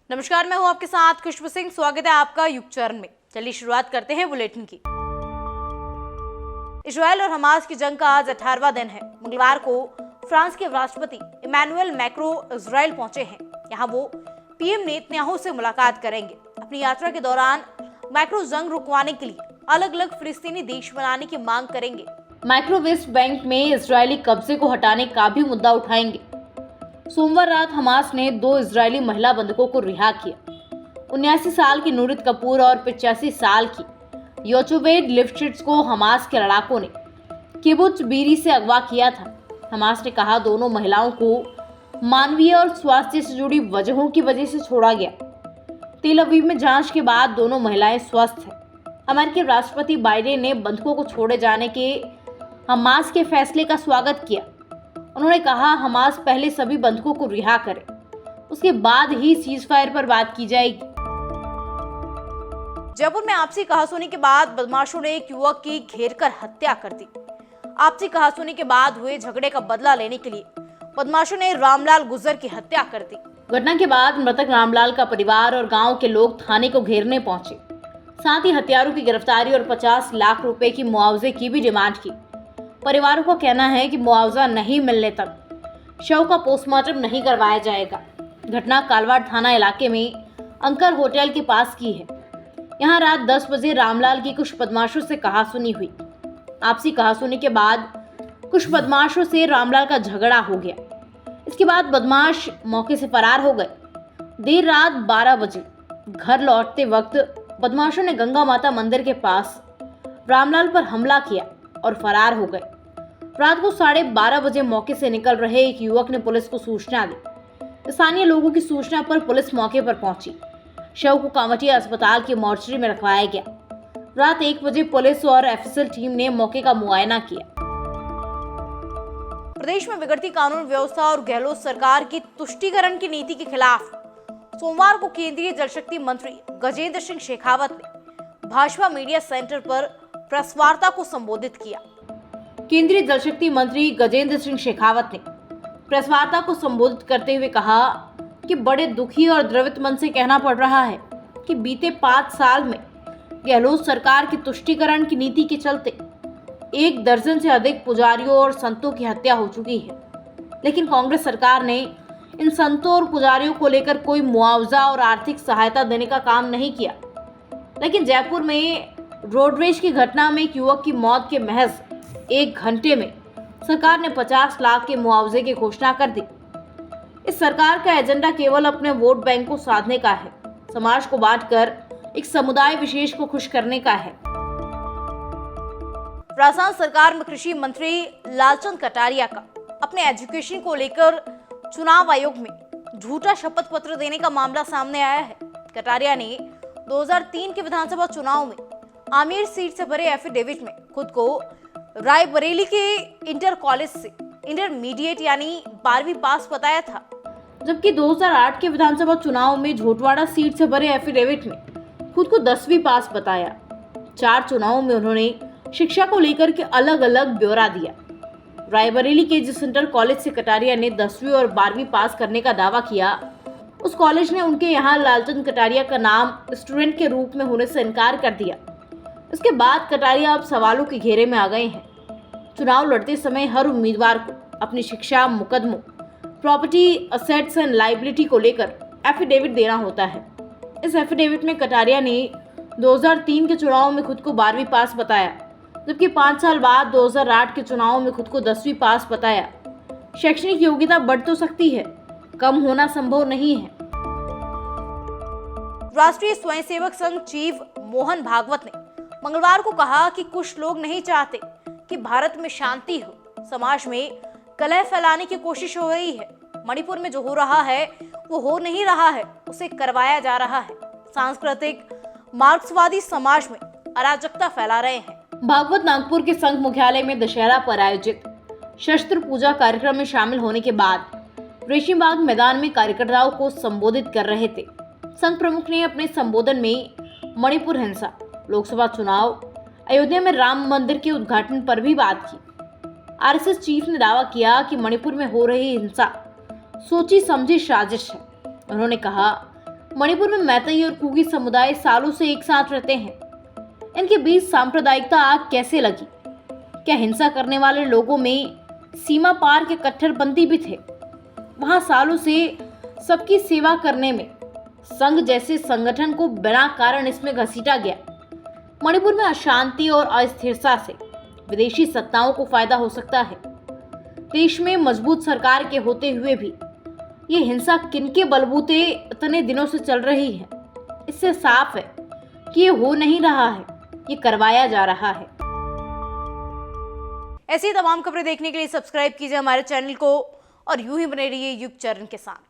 नमस्कार, मैं हूं आपके साथ खुशबू सिंह। स्वागत है आपका युग चरण में। चलिए शुरुआत करते हैं बुलेटिन की। इजरायल और हमास की जंग का आज 18वां दिन है। मंगलवार को फ्रांस के राष्ट्रपति इमैनुअल मैक्रो इजरायल पहुंचे हैं। यहां वो पीएम नेतन्याहू से मुलाकात करेंगे। अपनी यात्रा के दौरान मैक्रो जंग रुकवाने के लिए अलग अलग फिलिस्तीनी देश बनाने की मांग करेंगे। मैक्रो वेस्ट बैंक में इजरायली कब्जे को हटाने का भी मुद्दा उठाएंगे। सोमवार रात हमास ने 2 इजरायली महिला बंधकों को रिहा किया। 79 साल की नूरित कपूर और 85 साल की योचेवेद लिफ्शिट्ज को हमास के लड़ाकों ने किबुत्ज बीरी से अगवा किया था। हमास ने कहा दोनों महिलाओं को मानवीय और स्वास्थ्य से जुड़ी वजहों की वजह से छोड़ा गया। तेल अवीव में जांच के बाद दोनों महिलाएं स्वस्थ हैं। अमेरिकी राष्ट्रपति बाइडेन ने बंधकों को छोड़े जाने के हमास के फैसले का स्वागत किया। उन्होंने कहा हमास पहले सभी बंधकों को रिहा करे, उसके बाद ही सीजफायर पर बात की जाएगी। जयपुर में आपसी कहासुनी के बाद बदमाशों ने एक युवक की घेरकर हत्या कर दी। आपसी कहासुनी के बाद हुए झगड़े का बदला लेने के लिए बदमाशों ने रामलाल गुर्जर की हत्या कर दी। घटना के बाद मृतक रामलाल का परिवार और गांव के लोग थाने को घेरने पहुंचे। साथ ही हत्यारों की गिरफ्तारी और 50 लाख रुपए की मुआवजे की भी डिमांड की। परिवारों का कहना है कि मुआवजा नहीं मिलने तक शव का पोस्टमार्टम नहीं करवाया जाएगा। घटना कालवाड़ थाना इलाके में अंकर होटल के पास की है। यहां रात 10 बजे रामलाल की कुछ बदमाशों से कहासुनी हुई। आपसी कहासुनी के बाद कुछ बदमाशों से रामलाल का झगड़ा हो गया। इसके बाद बदमाश मौके से फरार हो गए। देर रात 12 बजे घर लौटते वक्त बदमाशों ने गंगा माता मंदिर के पास रामलाल पर हमला किया और फरार हो गए। रात को 12:30 बजे मौके से निकल रहे एक युवक ने पुलिस को सूचना दी। स्थानीय लोगों की सूचना पर पुलिस मौके पर पहुंची। शव को कामटिया अस्पताल की मोर्चरी में रखवाया गया। रात 1 बजे पुलिस और एफएसएल टीम ने मौके का मुआयना किया। प्रदेश में बिगड़ती कानून व्यवस्था और गहलोत सरकार की तुष्टीकरण की नीति के खिलाफ सोमवार को केंद्रीय जल शक्ति मंत्री गजेंद्र सिंह शेखावत ने भाजपा मीडिया सेंटर पर प्रेस वार्ता को संबोधित किया। केंद्रीय जल शक्ति मंत्री गजेंद्र सिंह शेखावत ने प्रेस वार्ता को संबोधित करते हुए कहा कि बड़े दुखी और द्रवित मन से कहना पड़ रहा है कि बीते 5 साल में गहलोत सरकार की तुष्टीकरण की नीति के चलते 1 दर्जन से अधिक पुजारियों और संतों की हत्या हो चुकी है। लेकिन कांग्रेस सरकार ने इन संतों और पुजारियों को लेकर कोई मुआवजा और आर्थिक सहायता देने का काम नहीं किया। लेकिन जयपुर में रोडरेज की घटना में एक युवक की मौत के महज 1 घंटे में सरकार ने 50 लाख के मुआवजे की घोषणा कर दी। इस सरकार का एजेंडा केवल अपने वोट बैंक को साधने का है, समाज को बांटकर एक समुदाय विशेष को खुश करने का है। राजस्थान सरकार में कृषि मंत्री लालचंद कटारिया का अपने एजुकेशन को लेकर चुनाव आयोग में झूठा शपथ पत्र देने का मामला सामने आया है। कटारिया ने 2003 के विधानसभा चुनाव में आमेर सीट से भरे एफिडेविट में खुद को रायबरेली के इंटर कॉलेज से इंटरमीडिएट यानी 12वीं पास बताया था, जबकि 2008 के विधानसभा चुनाव में झोटवाड़ा सीट से भरे एफिडेविट में खुद को 10वीं पास बताया। 4 चुनावों में उन्होंने शिक्षा को लेकर के अलग अलग ब्यौरा दिया। रायबरेली के जिस इंटर कॉलेज से कटारिया ने 10वीं और 12वीं पास करने का दावा किया, उस कॉलेज ने उनके यहाँ लालचंद कटारिया का नाम स्टूडेंट के रूप में होने से इनकार कर दिया। इसके बाद कटारिया अब सवालों के घेरे में आ गए हैं। चुनाव लड़ते समय हर उम्मीदवार को अपनी शिक्षा, मुकदमों, प्रॉपर्टी, असेट्स एंड लायबिलिटी को लेकर एफिडेविट देना होता है। इस एफिडेविट में कटारिया ने 2003 के चुनाव में खुद को 12वीं पास बताया, जबकि 5 साल बाद 2008 के चुनाव में खुद को 10वीं पास बताया। शैक्षणिक योग्यता बढ़ तो सकती है, कम होना संभव नहीं है। राष्ट्रीय स्वयंसेवक संघ चीफ मोहन भागवत ने मंगलवार को कहा कि कुछ लोग नहीं चाहते कि भारत में शांति हो, समाज में कलह फैलाने की कोशिश हो रही है। मणिपुर में जो हो रहा है वो हो नहीं रहा है, उसे करवाया जा रहा है। सांस्कृतिक मार्क्सवादी समाज में अराजकता फैला रहे हैं। भागवत नागपुर के संघ मुख्यालय में दशहरा पर आयोजित शस्त्र पूजा कार्यक्रम में शामिल होने के बाद रेशीमबाग मैदान में कार्यकर्ताओं को संबोधित कर रहे थे। संघ प्रमुख ने अपने संबोधन में मणिपुर हिंसा, लोकसभा चुनाव, अयोध्या में राम मंदिर के उद्घाटन पर भी बात की। आरएसएस चीफ ने दावा किया कि मणिपुर में हो रही हिंसा सोची समझी साजिश है। उन्होंने कहा, मणिपुर में मैतेई और कुकी समुदाय सालों से एक साथ रहते हैं। इनके बीच सांप्रदायिकता आग कैसे लगी? क्या हिंसा करने वाले लोगों में सीमा पार के कट्टरपंथी भी थे? वहां सालों से सबकी सेवा करने में संघ जैसे संगठन को बिना कारण इसमें घसीटा गया। मणिपुर में अशांति और अस्थिरता से विदेशी सत्ताओं को फायदा हो सकता है। देश में मजबूत सरकार के होते हुए भी ये हिंसा किनके बलबूते इतने दिनों से चल रही है? इससे साफ है कि ये हो नहीं रहा है, ये करवाया जा रहा है। ऐसी तमाम खबरें देखने के लिए सब्सक्राइब कीजिए हमारे चैनल को और यूं ही बने रहिए युग चरण के साथ।